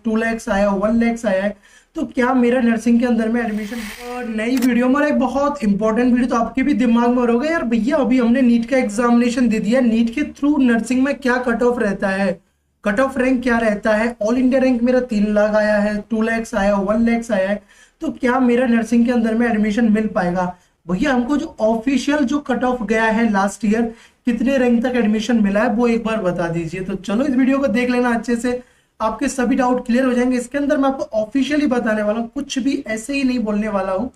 2 lakhs आया, 1 lakhs आया है, तो क्या मेरा नर्सिंग के अंदर में एडमिशन। और नई वीडियो में एक बहुत इंपॉर्टेंट वीडियो, तो आपके भी दिमाग में होगा यार भैया अभी हमने नीट का एग्जामिनेशन दे दिया, नीट के थ्रू नर्सिंग में क्या कट ऑफ रहता है, कट ऑफ रैंक क्या रहता है। ऑल इंडिया रैंक मेरा 3 लाख आया है, 2 lakhs आया, 1 lakhs आया है, तो क्या मेरा नर्सिंग के अंदर में एडमिशन मिल पाएगा। भैया हमको जो ऑफिशियल जो कट ऑफ गया है लास्ट ईयर, कितने रैंक तक एडमिशन मिला है वो एक बार बता दीजिए। तो चलो इस वीडियो को देख लेना अच्छे से, आपके सभी डाउट क्लियर हो जाएंगे। इसके अंदर मैं आपको ऑफिशियली बताने वाला हूँ, कुछ भी ऐसे ही नहीं बोलने वाला हूँ,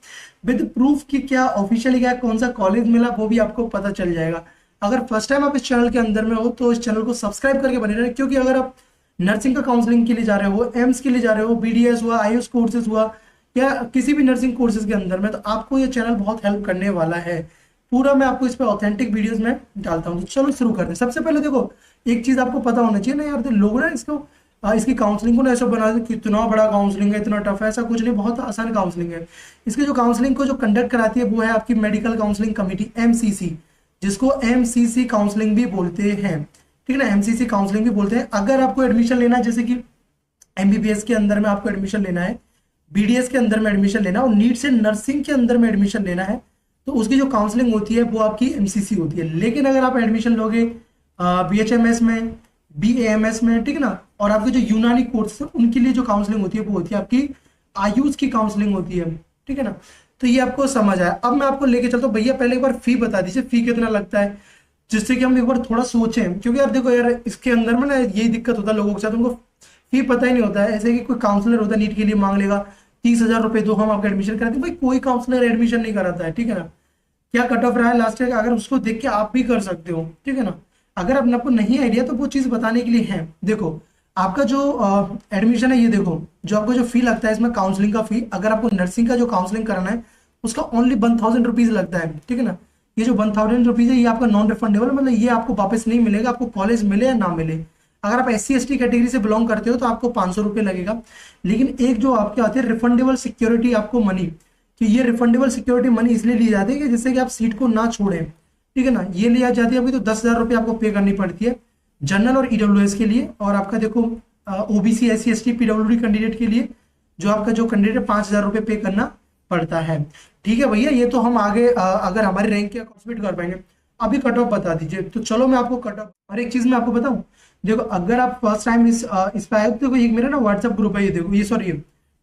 विद प्रूफ कि क्या ऑफिशियली क्या कौन सा कॉलेज मिला वो भी आपको पता चल जाएगा। अगर फर्स्ट टाइम आप इस चैनल के अंदर में हो तो इस चैनल को सब्सक्राइब करके बने रहे, क्योंकि अगर आप नर्सिंग का काउंसलिंग के लिए जा रहे हो, एम्स के लिए जा रहे हो, बीडीएस हुआ, आयुष कोर्सेज हुआ, या किसी भी नर्सिंग कोर्सेज के अंदर में, तो आपको ये चैनल बहुत हेल्प करने वाला है। पूरा मैं आपको इस पे ऑथेंटिक वीडियोस में डालता हूँ। तो चलो शुरू करते हैं। सबसे पहले देखो, एक चीज आपको पता होना चाहिए ना यार, तो लोग ना इसको इसकी काउंसलिंग को ना ऐसा बना दे कि इतना बड़ा काउंसलिंग है, इतना टफ है, ऐसा कुछ नहीं, बहुत आसान काउंसलिंग है। इसके जो काउंसलिंग को जो कंडक्ट कराती है वो है आपकी मेडिकल काउंसलिंग कमेटी, एमसीसी, जिसको एमसीसी काउंसलिंग भी बोलते हैं। ठीक है ना, एमसीसी काउंसलिंग भी बोलते हैं। अगर आपको एडमिशन लेना है, जैसे कि एमबीबीएस के अंदर में आपको एडमिशन लेना है, बीडीएस के अंदर में एडमिशन लेना है, और नीट से नर्सिंग के अंदर में एडमिशन लेना है, तो उसकी जो काउंसलिंग होती है वो आपकी एमसीसी होती है। लेकिन अगर आप एडमिशन लोगे बीएचएमएस में, बीएएमएस में, ठीक है ना, और आपके जो यूनानी कोर्स है उनके लिए जो काउंसलिंग होती है वो होती है आपकी आयुष की काउंसलिंग होती है। ठीक है ना, तो ये आपको समझ आया। अब मैं आपको लेके चलता हूँ। भैया पहले एक बार फी बता दीजिए, फी कितना लगता है, जिससे कि हम एक बार थोड़ा सोचें, क्योंकि यार देखो यार इसके अंदर में ना यही दिक्कत होता है लोगों के साथ, उनको फी पता ही नहीं होता है। ऐसे कि कोई काउंसलर होता है नीट के लिए मांग लेगा 30,000 रुपए दो, हम आपका एडमिशन कराते हैं। भाई कोई काउंसलर एडमिशन नहीं कराता है। ठीक है ना, क्या कट ऑफ रहा है लास्ट ईयर का, अगर उसको देख के आप भी कर सकते हो। ठीक है ना, अगर अपने आपको नहीं आइडिया तो वो चीज बताने के लिए है। देखो आपका जो एडमिशन है, ये देखो जो आपको जो फी लगता है इसमें काउंसलिंग का फी, अगर आपको नर्सिंग का जो काउंसलिंग कराना है उसका ओनली 1,000 रुपीज लगता है। ठीक है ना, ये जो 1,000 रुपीज है ये आपका नॉन रिफंडेबल, मतलब ये आपको वापस नहीं मिलेगा, आपको कॉलेज मिले या ना मिले। अगर आप SC ST कैटेगरी से बिलोंग करते हो तो आपको 500 रुपये लगेगा। लेकिन एक जो आपके आती है रिफंडेबल सिक्योरिटी आपको मनी, कि ये रिफंडेबल सिक्योरिटी मनी इसलिए ली जाती है कि जिससे कि आप सीट को ना छोड़ें। ठीक है ना, ये लिया जाती है अभी, तो 10,000 रुपये आपको पे करनी पड़ती है जनरल और ईडब्ल्यूएस के लिए। और आपका देखो OBC SC ST PWD candidate के लिए जो आपका जो कैंडिडेट है 5,000 रुपये पे करना पड़ता है। ठीक है भैया, ये तो हम आगे अगर हमारे रैंक के कॉम्पीट कर पाएंगे। अभी कट ऑफ बता दीजिए। तो चलो मैं आपको कट ऑफ और एक चीज मैं आपको बताऊं, देखो अगर आप फर्स्ट टाइम इस पे आए हो तो देखो, एक मेरा ना व्हाट्सएप ग्रुप है, ये देखो, ये सॉरी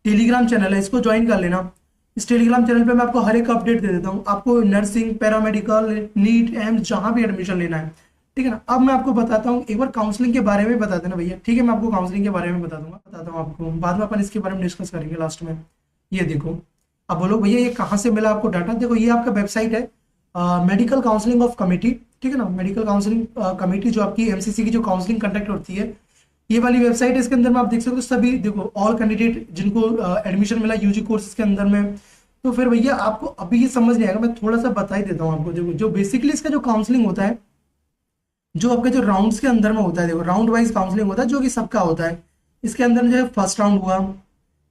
टेलीग्राम चैनल है, इसको ज्वाइन कर लेना। इस टेलीग्राम चैनल पे मैं आपको हर एक अपडेट दे देता हूँ, आपको नर्सिंग, पैरामेडिकल, नीट, एम्स, जहां भी एडमिशन लेना है। ठीक है ना, अब मैं आपको बताता हूँ, एक बार काउंसलिंग के बारे में बता देना भैया। ठीक है, मैं आपको काउंसलिंग के बारे में बताता हूँ आपको, बाद में अपन इसके बारे में डिस्कस करेंगे लास्ट में। ये देखो, अब बोलो भैया ये कहाँ से मिला आपको डाटा। देखो ये आपका वेबसाइट है, मेडिकल काउंसलिंग ऑफ कमेटी। ठीक है ना, मेडिकल काउंसलिंग कमेटी जो आपकी एमसीसी की जो काउंसलिंग कंडक्ट होती है, ये वाली वेबसाइट है। इसके अंदर में आप देख सकते हो सभी, देखो ऑल कैंडिडेट जिनको एडमिशन मिला यूजी कोर्सेज के अंदर में। तो फिर भैया आपको अभी ये समझ नहीं आएगा, मैं थोड़ा सा बता ही देता हूँ आपको। देखो जो बेसिकली इसका जो काउंसलिंग होता है, जो आपके जो राउंड्स के अंदर में होता है, देखो राउंड वाइज काउंसलिंग होता है जो कि सबका होता है। इसके अंदर जो है फर्स्ट राउंड हुआ,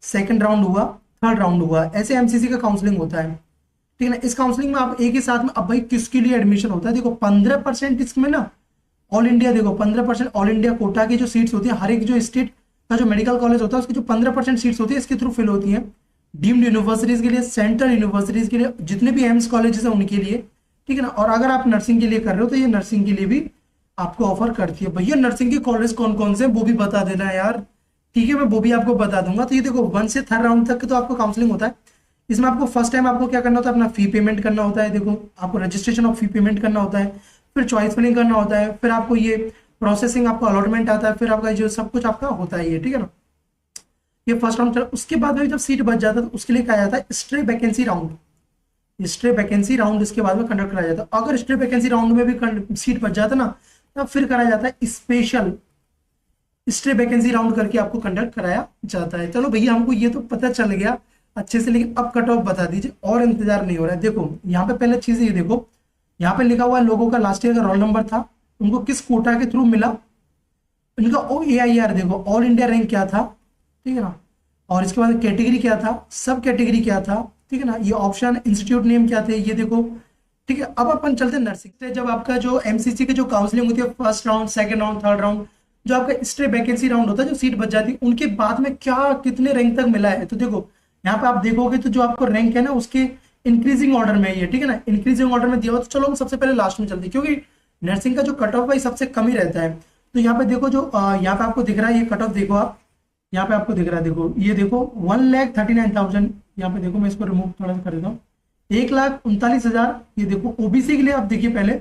सेकंड राउंड हुआ, थर्ड राउंड हुआ, ऐसे एमसीसी का काउंसलिंग होता है। ठीक है ना, इस काउंसलिंग में आप एक ही साथ में, अब भाई किसके लिए एडमिशन होता है, देखो 15% इसमें ना ऑल इंडिया, देखो 15% ऑल इंडिया कोटा की जो सीट्स होती है, हर एक जो स्टेट का जो मेडिकल कॉलेज होता है उसकी जो 15% सीट्स होती है इसके थ्रू फिल होती है। डीम्ड यूनिवर्सिटीज के लिए, सेंट्रल यूनिवर्सिटीज के लिए, जितने भी एम्स कॉलेजेस हैं उनके लिए। ठीक है ना, और अगर आप नर्सिंग के लिए कर रहे हो तो ये नर्सिंग के लिए भी आपको ऑफर करती है। भैया नर्सिंग के कॉलेज कौन कौन से वो भी बता देना है यार। ठीक है, मैं वो भी आपको बता दूंगा। तो ये देखो 1 से 3rd राउंड तक तो आपको काउंसलिंग होता है। इसमें आपको फर्स्ट टाइम आपको क्या करना होता है, अपना फी पेमेंट करना होता है। देखो आपको रजिस्ट्रेशन ऑफ फी पेमेंट करना होता है, फिर चॉइस फिलिंग करना होता है, फिर आपको ये प्रोसेसिंग, आपको अलॉटमेंट आता है, फिर आपका जो सब कुछ आपका होता है ये। ठीक है ना, ये फर्स्ट राउंड। उसके बाद में जब सीट बच जाता है तो उसके लिए कहा जाता है stray vacancy round. Stray vacancy round इसके बाद में कंडक्ट कराया जाता है। अगर स्ट्रे वैकेंसी राउंड में भी सीट बच जाता ना, तब फिर कराया जाता है स्पेशल स्ट्रे वैकेंसी राउंड करके आपको कंडक्ट कराया जाता है। चलो भैया हमको ये तो पता चल गया अच्छे से, लेकिन अब कट ऑफ बता दीजिए, और इंतजार नहीं हो रहा है। देखो यहाँ पे पहले चीज ये देखो, यहाँ पे लिखा हुआ है लोगों का लास्ट ईयर का रोल नंबर था, उनको किस कोटा के थ्रू मिला, उनका OAIR देखो ऑल इंडिया रैंक क्या था। ठीक है ना, और इसके बाद कैटेगरी क्या था, सब कैटेगरी क्या था। ठीक है ना, ये ऑप्शन, इंस्टीट्यूट नेम क्या थे, ये देखो। ठीक है, अब अपन चलते हैं नर्सिंग से। जब आपका जो एमसीसी की जो काउंसलिंग होती है, first round, second round, third round, जो आपका स्ट्रे वैकेंसी राउंड होता है, जो सीट बच जाती है, उनके बाद में क्या कितने रैंक तक मिला है। तो देखो यहाँ पे आप देखोगे तो जो आपको रैंक है ना उसके इंक्रीजिंग ऑर्डर में ही है, ठीक है ना, इंक्रीजिंग ऑर्डर में दिया हुआ। तो चलो हम सबसे पहले लास्ट में चलते हैं, क्योंकि नर्सिंग का जो कट ऑफ है सबसे कम ही रहता है। तो यहाँ पे देखो जो यहाँ पे आपको दिख रहा है ये कट ऑफ, देखो आप यहाँ पे आपको दिख रहा है, देखो ये देखो 1,39,000। यहाँ पे देखो मैं इसको रिमूव थोड़ा सा कर देता हूँ, 1,39,000। ये देखो ओबीसी के लिए आप देखिए पहले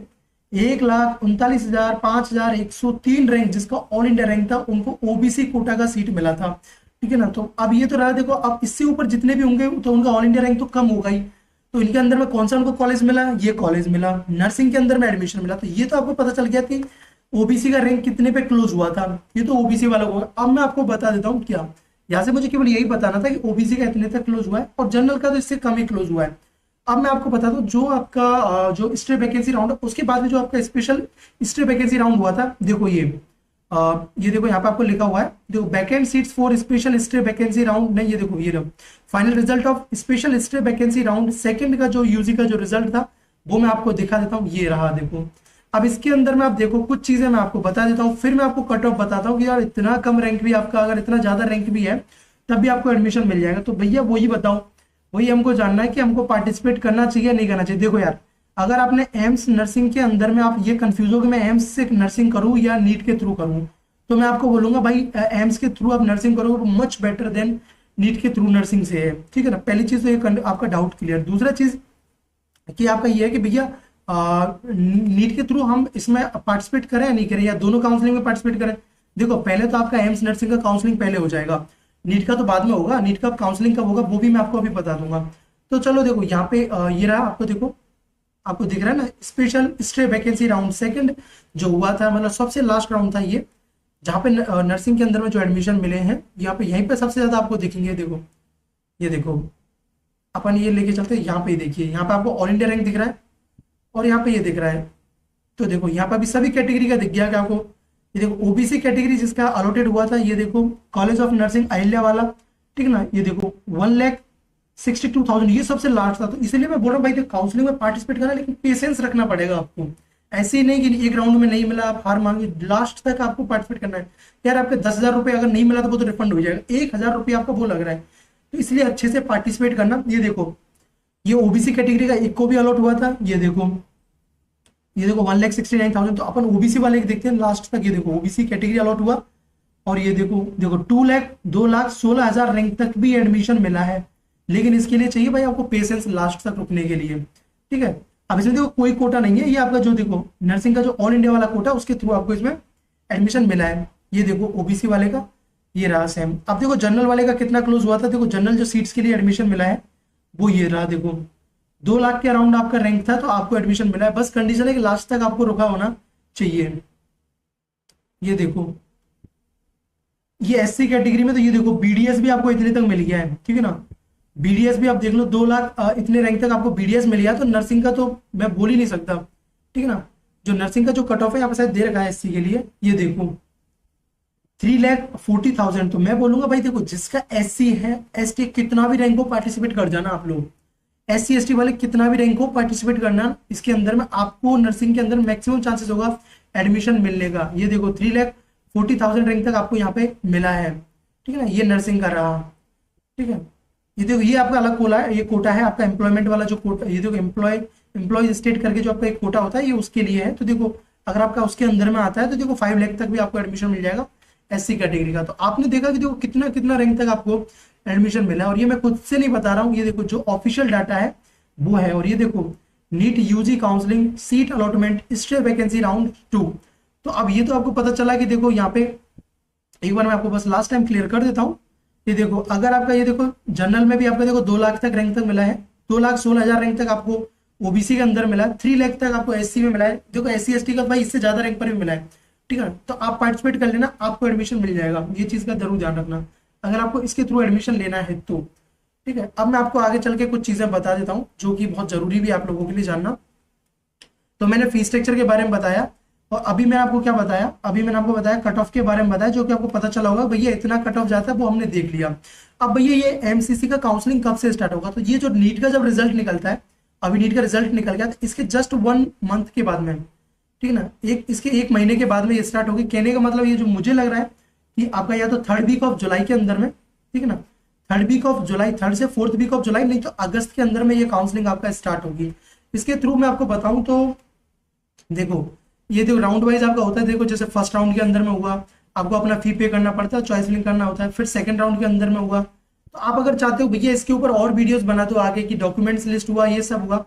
1,39,000, 5,103 रैंक जिसका ऑल इंडिया रैंक था उनको ओबीसी कोटा का सीट मिला था, ठीक है ना। तो अब ये तो रहा, देखो अब इससे ऊपर जितने भी होंगे तो उनका ऑल इंडिया रैंक तो कम होगा ही। तो इनके अंदर में कौन सा उनको कॉलेज मिला, ये कॉलेज मिला, नर्सिंग के अंदर में एडमिशन मिला। तो ये तो आपको पता चल गया कि ओबीसी का रैंक कितने पे क्लोज हुआ था, ये तो ओबीसी वाला होगा। अब मैं आपको बता देता हूँ क्या, यहाँ से मुझे केवल यही बताना था कि ओबीसी का इतने तक क्लोज हुआ है और जनरल का तो इससे कम ही क्लोज हुआ है। अब मैं आपको बता दूं जो आपका जो स्टे वैकेंसी राउंड है उसके बाद में जो आपका स्पेशल स्टे वैकेंसी राउंड हुआ था, देखो ये देखो यहाँ पे आपको लिखा हुआ है, देखो vacant seats for special stay vacancy round नहीं, ये देखो ये final result of special stay vacancy round second का जो यूजी का जो रिजल्ट था वो मैं आपको दिखा देता हूँ, ये रहा देखो। अब इसके अंदर में आप देखो कुछ चीजें मैं आपको बता देता हूँ, फिर मैं आपको कट ऑफ बताता हूँ कि यार इतना कम रैंक भी आपका, अगर इतना ज्यादा रैंक भी है तब भी आपको एडमिशन मिल जाएगा। तो भैया वही बताओ, वही हमको जानना है कि हमको पार्टिसिपेट करना चाहिए नहीं करना चाहिए। देखो यार अगर आपने एम्स नर्सिंग के अंदर में आप ये कंफ्यूज हो कि मैं एम्स से नर्सिंग करूं या नीट के थ्रू करूं, तो मैं आपको बोलूंगा भाई एम्स के थ्रू आप नर्सिंग करोगे मच बेटर देन नीट के थ्रू नर्सिंग से है, ठीक है ना। पहली चीज तो ये आपका डाउट क्लियर। दूसरा चीज कि आपका ये है कि भैया नीट के थ्रू हम इसमें पार्टिसिपेट करें या नहीं करें, या दोनों काउंसलिंग में पार्टिसिपेट करें। देखो पहले तो आपका एम्स नर्सिंग का काउंसलिंग पहले हो जाएगा, नीट का तो बाद में होगा। नीट का काउंसलिंग कब होगा वो भी मैं आपको अभी बता दूंगा। तो चलो देखो यहाँ पे ये रहा, आपको देखो आपको दिख रहा है ना special stay vacancy round second जो हुआ था, मतलब सबसे लास्ट राउंड था ये, जहाँ पे नर्सिंग के अंदर में जो एडमिशन मिले हैं यहाँ पे यहीं पे सबसे ज्यादा आपको दिखेंगे। देखो ये देखो अपन ये लेके चलते हैं, यहाँ पे देखिए यहाँ पे आपको ऑल इंडिया रैंक दिख रहा है और यहाँ पे ये दिख रहा है। तो देखो यहाँ पे अभी सभी कैटेगरी का दिख गया क्या आपको, ये देखो ओबीसी कैटेगरी जिसका अलॉटेड हुआ था, ये देखो कॉलेज ऑफ नर्सिंग अहिल्या वाला, ठीक है ना। ये देखो 1,62,000 ये सबसे लास्ट था। तो इसलिए मैं बोल रहा हूँ भाई काउंसलिंग में पार्टिसिपेट करना, लेकिन पेशेंस रखना पड़ेगा आपको। ऐसे ही नहीं कि एक राउंड में नहीं मिला आप हार मांगे, लास्ट तक आपको पार्टिसिपेट करना है। यार आपके 10,000 रुपये अगर नहीं मिला तो वो तो रिफंड हो जाएगा, 1,000 रुपये आपका वो लग रहा है। तो इसलिए अच्छे से पार्टिसिपेट करना। ये देखो ये ओबीसी कैटेगरी का एक को भी अलॉट हुआ था, ये देखो 1,69,000। तो अपन ओबीसी वाले देखते हैं लास्ट तक, ये देखो ओबीसी कैटेगरी अलॉट हुआ और ये देखो 2,16,000 रैंक तक भी एडमिशन मिला है। लेकिन इसके लिए चाहिए भाई आपको पेशेंस लास्ट तक रुकने के लिए, ठीक है। अब इसमें देखो कोई कोटा नहीं है, ये आपका जो देखो नर्सिंग का जो ऑल इंडिया वाला कोटा उसके थ्रू आपको इसमें एडमिशन मिला है। ये देखो ओबीसी वाले का ये रहा सेम। अब देखो जनरल वाले का कितना क्लोज हुआ था, देखो जनरल जो सीट्स के लिए एडमिशन मिला है वो ये रहा, देखो 2 लाख के अराउंड आपका रैंक था तो आपको एडमिशन मिला है। बस कंडीशन है कि लास्ट तक आपको रुका होना चाहिए। ये देखो ये एससी कैटेगरी में तो ये देखो बीडीएस भी आपको इतने तक मिल गया है, ठीक है ना। बीडीएस भी आप देख लो 2 लाख इतने रैंक तक आपको बीडीएस मिल गया। तो नर्सिंग का तो मैं बोल ही नहीं सकता, ठीक है ना। जो नर्सिंग का जो कट ऑफ है यहाँ पे शायद दे रखा है एससी के लिए, ये देखो 3,40,000। तो मैं बोलूंगा भाई देखो जिसका एससी है, एसटी कितना भी रैंक हो पार्टिसिपेट कर जाना आप लोग, एससी एसटी वाले कितना भी रैंक हो पार्टिसिपेट करना। इसके अंदर में आपको नर्सिंग के अंदर मैक्सिमम चांसेस होगा एडमिशन मिलने का। ये देखो 3,40,000 रैंक तक आपको यहाँ पे मिला है, ठीक है ना। ये नर्सिंग का रहा, ठीक है। ये देखो ये आपका अलग कोला है, ये कोटा है आपका एम्प्लॉयमेंट वाला जो कोटा, ये देखो एम्प्लॉय स्टेट करके जो आपका एक कोटा होता है ये उसके लिए है। तो देखो अगर आपका उसके अंदर में आता है तो देखो 5 लाख तक भी आपको एडमिशन मिल जाएगा एससी कैटेगरी का। तो आपने देखा कि देखो कितना कितना रैंक तक आपको एडमिशन मिला है। और ये मैं खुद से नहीं बता रहा हूँ, ये देखो जो ऑफिशियल डाटा है वो है। और ये देखो NEET UG counselling seat allotment stay vacancy round 2। तो अब ये तो आपको पता चला कि देखो यहाँ पे एक बार मैं आपको बस लास्ट टाइम क्लियर कर देता हूँ। ये देखो अगर आपका ये देखो जनरल में भी आपका देखो 2 लाख तक रैंक तक मिला है, 2,16,000 रैंक तक आपको ओबीसी के अंदर मिला है, 3 लाख तक आपको एससी में मिला है। देखो एससी एसटी का भाई इससे ज्यादा रैंक पर भी मिला है, ठीक है। तो आप पार्टिसिपेट कर लेना, आपको एडमिशन मिल जाएगा। ये चीज का जरूर ध्यान रखना अगर आपको इसके थ्रू एडमिशन लेना है तो, ठीक है। अब मैं आपको आगे चल के कुछ चीजें बता देता हूँ जो कि बहुत जरूरी भी आप लोगों के लिए जानना। तो मैंने फीस स्ट्रक्चर के बारे में बताया और अभी मैंने आपको क्या बताया, अभी मैंने आपको बताया कट ऑफ के बारे में बताया, जो कि आपको पता चला होगा भैया इतना कट ऑफ जाता है वो हमने देख लिया। अब भैया ये एमसीसी का काउंसलिंग कब से स्टार्ट होगा, तो ये जो नीट का जब रिजल्ट निकलता है, अभी नीट का रिजल्ट निकल गया तो इसके जस्ट 1 मंथ के बाद में, ठीक है ना। इसके 1 महीने के बाद में ये स्टार्ट होगी। कहने का मतलब ये जो मुझे लग रहा है कि आपका या तो 3rd वीक ऑफ जुलाई के अंदर में, ठीक है ना, 3rd week of July, 3rd से 4th वीक ऑफ जुलाई, नहीं तो अगस्त के अंदर में ये काउंसलिंग आपका स्टार्ट होगी। इसके थ्रू मैं आपको बताऊं तो देखो, ये देखो राउंड वाइज आपका होता है। देखो जैसे फर्स्ट राउंड के अंदर में हुआ, आपको अपना फी पे करना पड़ता है, चॉइस लिंक करना होता है। फिर सेकंड राउंड के अंदर में हुआ, तो आप अगर चाहते हो भैया इसके ऊपर और वीडियोस बना दो आगे की, डॉक्यूमेंट्स लिस्ट हुआ, ये सब हुआ,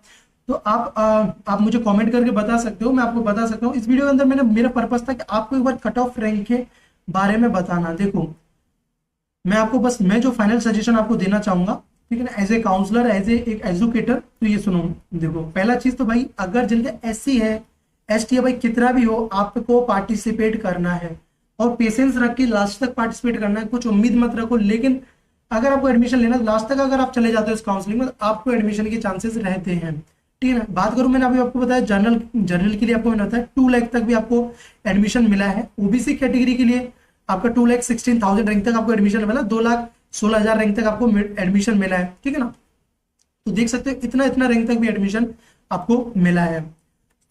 तो आप मुझे कमेंट करके बता सकते हो, मैं आपको बता सकता हूँ। इस वीडियो के अंदर मैंने, मेरा पर्पस था कि आपको एक बार कट ऑफ रैंक के बारे में बताना। देखो मैं आपको बस, मैं जो फाइनल सजेशन आपको देना चाहूंगा, ठीक है ना, as a counsellor, as a एक एजुकेटर, तो ये सुनो। देखो पहला चीज तो भाई, अगर जिनका SC है, ST है, भाई कितना भी हो, आपको पार्टिसिपेट करना है और पेशेंस रख के लास्ट तक पार्टिसिपेट करना है। कुछ उम्मीद मत रखो, लेकिन अगर आपको एडमिशन लेना, लास्ट तक अगर आप चले जाते हो इस काउंसलिंग में, तो आपको एडमिशन के चांसेस रहते हैं, ठीक है ना। बात करूं, मैंने अभी आपको बताया जनरल के लिए आपको मैंने बताया 2 लाख तक भी आपको एडमिशन मिला है। OBC कैटेगरी के लिए आपका 2,16,000 रैंक तक आपको एडमिशन मिला, 2,16,000 रैंक तक आपको एडमिशन मिला है, ठीक है ना। तो देख सकते हो इतना इतना रैंक तक भी एडमिशन आपको मिला है।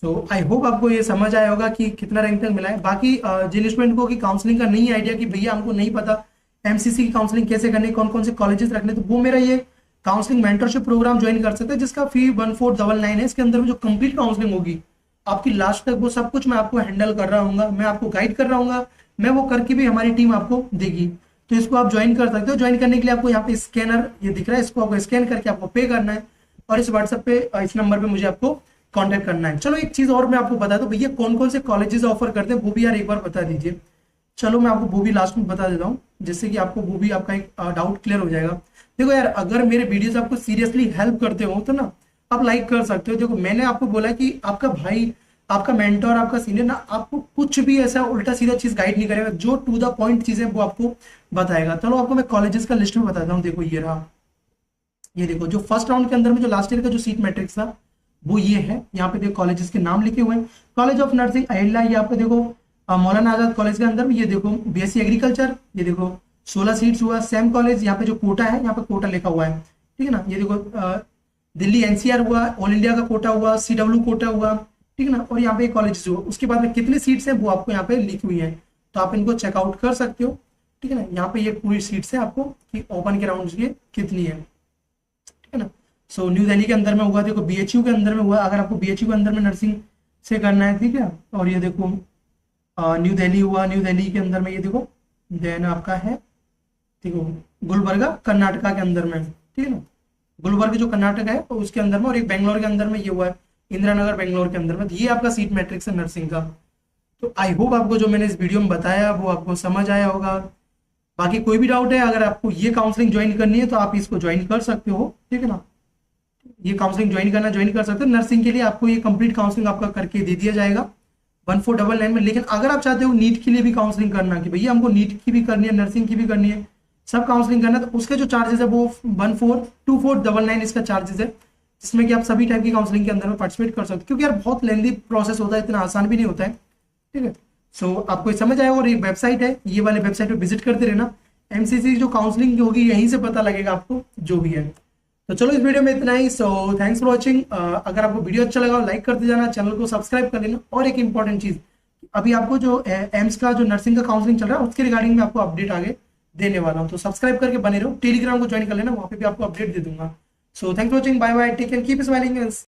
तो आई होप आपको ये समझ आया होगा कि कितना रैंक तक मिला है। बाकी जिन स्टूडेंट को कि काउंसलिंग का नहीं आइडिया कि भैया हमको नहीं पता MCC की काउंसलिंग कैसे करनी, कौन कौन से कॉलेजेस रखने, तो वो मेरा ये काउंसलिंग मेंटरशिप प्रोग्राम ज्वाइन कर सकते हैं, जिसका फी 1499 है। इसके अंदर में जो कंप्लीट काउंसलिंग होगी आपकी लास्ट तक, वो सब कुछ मैं आपको हैंडल कर रहा हूँ, मैं आपको गाइड कर रहा हूँ, मैं वो करके भी हमारी टीम आपको देगी। तो इसको आप ज्वाइन कर सकते हो। ज्वाइन करने के लिए आपको यहाँ पे स्कैनर ये दिख रहा है, इसको आपको स्कैन करके आपको पे करना है और इस व्हाट्सएप पे, इस नंबर पे मुझे आपको कांटेक्ट करना है। चलो एक चीज और मैं आपको बता दूं, भैया कौन कौन से कॉलेजेस ऑफर करते हैं वो भी यार एक बार बता दीजिए। चलो मैं आपको वो भी लास्ट में बता देता हूँ, जिससे कि आपको वो भी आपका एक डाउट क्लियर हो जाएगा। देखो यार, अगर मेरे वीडियोस आपको सीरियसली हेल्प करते हो तो ना आप लाइक कर सकते हो। देखो मैंने आपको बोला कि आपका भाई, आपका मेंटर, आपका सीनियर ना आपको कुछ भी ऐसा उल्टा सीधा चीज गाइड नहीं करेगा, जो टू द पॉइंट चीजें वो आपको बताएगा। चलो आपको मैं कॉलेजेस का लिस्ट में बताता हूँ। देखो ये रहा, ये देखो जो फर्स्ट राउंड के अंदर में जो लास्ट ईयर का जो सीट मैट्रिक्स था वो ये है। यहाँ पे देखो कॉलेजेस के नाम लिखे हुए हैं। कॉलेज ऑफ नर्सिंग अहिल्या, ये आपको देखो मौलाना आजाद कॉलेज के अंदर में, ये देखो BSc एग्रीकल्चर, ये देखो 16 सीट्स हुआ। सेम कॉलेज, यहाँ पे जो कोटा है, यहाँ पे कोटा लिखा हुआ है, ठीक है ना। ये देखो दिल्ली NCR हुआ, ऑल इंडिया का कोटा हुआ, CW कोटा हुआ, ठीक है ना। और यहाँ पे कॉलेजेस हुआ, उसके बाद में कितनी सीट्स है वो आपको यहाँ पे लिखी हुई है, तो आप इनको चेकआउट कर सकते हो, ठीक है ना। यहाँ पे ये पूरी सीट्स है आपको कि ओपन के राउंड की कितनी है, ठीक है ना। सो न्यू दिल्ली के अंदर में हुआ, देखो BHU के अंदर में हुआ, अगर आपको BHU के अंदर में नर्सिंग से करना है, ठीक है। और ये देखो न्यू दिल्ली हुआ, न्यू दिल्ली के अंदर में ये देखो, देन आपका है देखो गुलबर्गा कर्नाटका के अंदर में, ठीक है ना। गुलबर्ग जो कर्नाटक है तो उसके अंदर में, और एक बेंगलोर के अंदर में ये हुआ है, इंदिरा नगर बेंगलोर के अंदर में। ये आपका सीट मैट्रिक्स है नर्सिंग का। तो आई होप आपको जो मैंने इस वीडियो में बताया वो आपको समझ आया होगा। बाकी कोई भी डाउट है, अगर आपको ये काउंसलिंग ज्वाइन करनी है तो आप इसको ज्वाइन कर सकते हो, ठीक है ना। ये काउंसलिंग ज्वाइन कर सकते हो। नर्सिंग के लिए आपको ये कंप्लीट काउंसलिंग आपका करके दे दिया जाएगा 1499 में। लेकिन अगर आप चाहते हो नीट के लिए भी काउंसलिंग करना, कि भैया हमको नीट की भी करनी है, नर्सिंग की भी करनी है, सब काउंसलिंग करना है, तो उसके जो चार्जेस है वो 2499 इसका चार्जेस है, जिसमें कि आप सभी टाइप की काउंसलिंग के अंदर में पार्टिसिपेट कर सकते हो। क्योंकि यार बहुत लेंदी प्रोसेस होता है, इतना आसान भी नहीं होता है, ठीक है। सो आपको समझ आएगा। और एक वेबसाइट है, ये वाले वेबसाइट पे विजिट करते रहना। MCC जो काउंसलिंग होगी यहीं से पता लगेगा आपको जो भी है। तो चलो इस वीडियो में इतना ही। So thanks for watching. अगर आपको वीडियो अच्छा लगा लाइक करते जाना, चैनल को सब्सक्राइब कर लेना। और एक इंपॉर्टेंट चीज, अभी आपको जो एम्स का जो नर्सिंग का काउंसलिंग चल रहा है उसके रिगार्डिंग में आपको अपडेट आगे देने वाला हूँ, तो सब्सक्राइब करके बने रहो। टेलीग्राम को ज्वाइन कर लेना, वहाँ पे भी आपको अपडेट दे दूंगा। So thanks for watching, bye bye, take care, keep smiling.